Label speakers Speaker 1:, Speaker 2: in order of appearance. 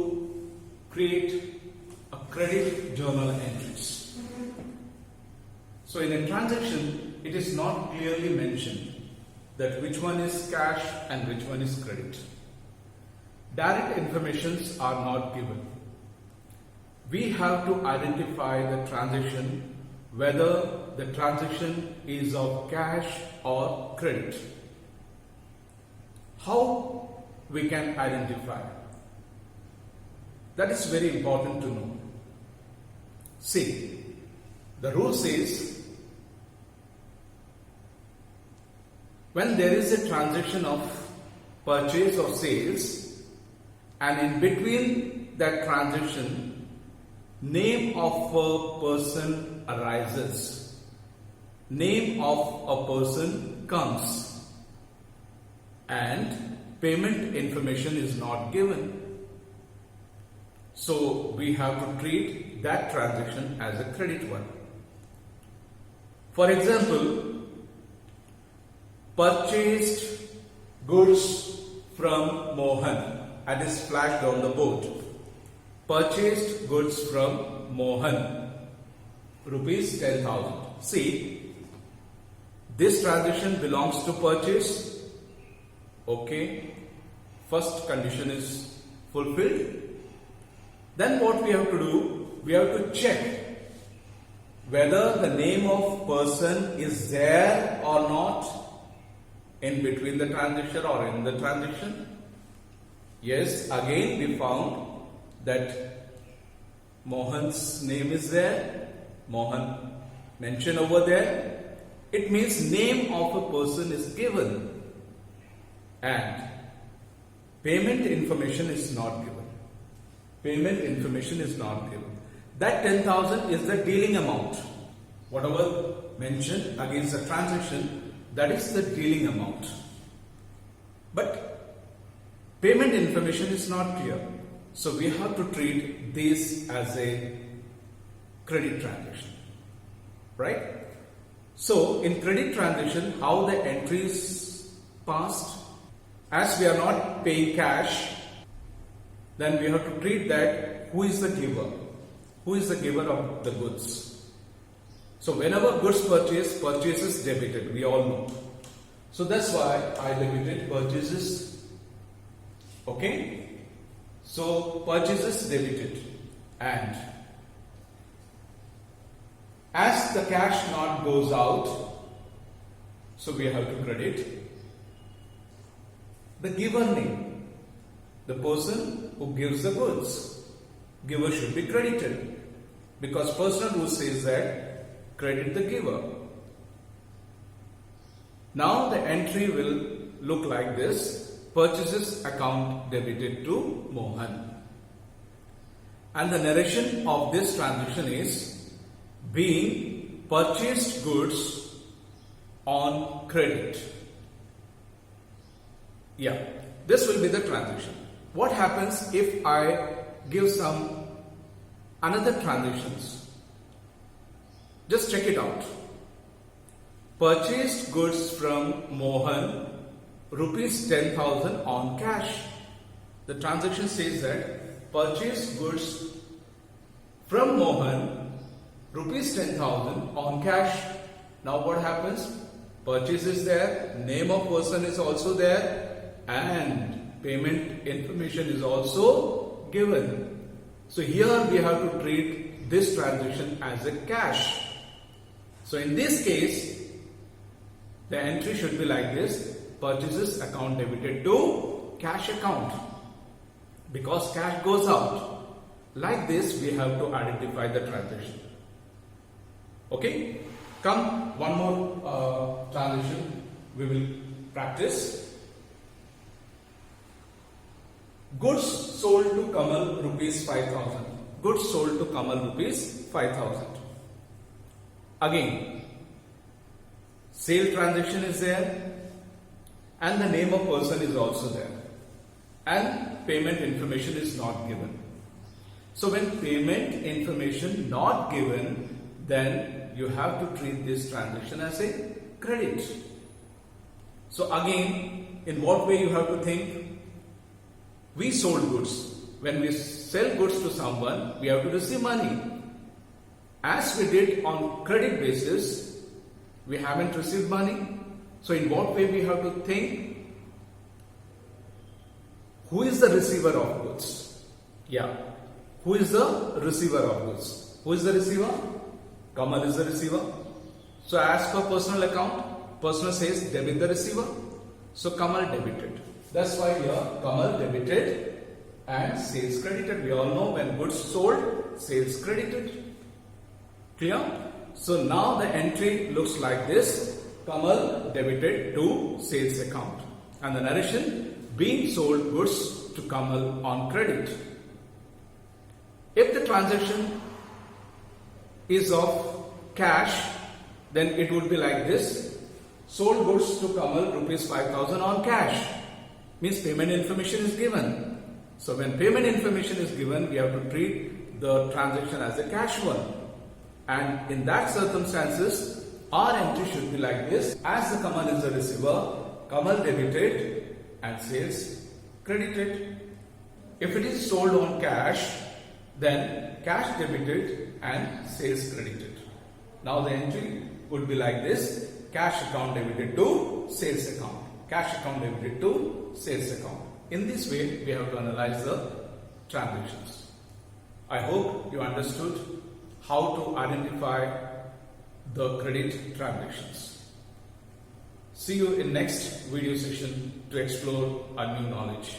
Speaker 1: to create a credit journal entries. So in a transaction, it is not clearly mentioned that which one is cash and which one is credit. Direct informations are not given. We have to identify the transaction, whether the transaction is of cash or credit. How we can identify? That is very important to know. See, the rule says when there is a transaction of purchase or sales, and in between that transaction, name of a person arises, name of a person comes, and payment information is not given. So we have to treat that transaction as a credit one. For example, purchased goods from Mohan, and is flashed on the board. Purchased goods from Mohan, rupees 10,000. See, this transaction belongs to purchase. Okay, first condition is fulfilled. Then what we have to do? We have to check whether the name of person is there or not in between the transaction or in the transaction. Yes, again we found that Mohan's name is there. Mohan mentioned over there. It means name of a person is given and payment information is not given. Payment information is not given. That 10,000 is the dealing amount. Whatever mentioned against the transaction, that is the dealing amount. But payment information is not clear. So we have to treat this as a credit transaction. Right? So in credit transaction, how the entry is passed? As we are not paying cash, then we have to treat that who is the giver? Who is the giver of the goods? So whenever goods purchases debited, we all know. So that's why I debited purchases. Okay? So purchases debited, and as the cash not goes out, so we have to credit the giver name, the person who gives the goods. Giver should be credited because personal rule says that credit the giver. Now the entry will look like this: purchases account debited to Mohan. And the narration of this transaction is being purchased goods on credit. Yeah, this will be the transaction. What happens if I give some another transactions? Just check it out. Purchased goods from Mohan, rupees 10,000 on cash. The transaction says that purchased goods from Mohan, rupees 10,000 on cash. Now what happens? Purchase is there, name of person is also there, and payment information is also given. So here we have to treat this transaction as a cash. So in this case, the entry should be like this: purchases account debited to cash account, because cash goes out. Like this we have to identify the transaction. Okay, come one more transaction we will practice. Goods sold to Kamal, rupees 5,000. Goods sold to Kamal, rupees 5,000. Again, sale transaction is there and the name of person is also there, and payment information is not given. So when payment information not given, then you have to treat this transaction as a credit. So again, in what way you have to think? We sold goods. when we sell goods to someone, we have to receive money. As we did on credit basis, we haven't received money. So in what way we have to think? Who is the receiver of goods? Yeah. Who is the receiver of goods? Who is the receiver? Kamal is the receiver. So as per personal account, personal says debit the receiver. So Kamal debited. That's why here Kamal debited and sales credited. We all know when goods sold, sales credited. Clear? So now the entry looks like this. Kamal debited to sales account. And the narration, being sold goods to Kamal on credit. If the transaction is of cash, then it would be like this. Sold goods to Kamal rupees 5,000 on cash. Means payment information is given. So when payment information is given, we have to treat the transaction as a cash one. And in that circumstances, our entry should be like this. As the Kamal is the receiver, Kamal debited and sales credited. If it is sold on cash, then cash debited and sales credited. Now the entry would be like this. Cash account debited to sales account. Cash account debited to sales account. In this way, we have to analyze the transactions. I hope you understood how to identify the credit transactions. See you in next video session to explore a new knowledge.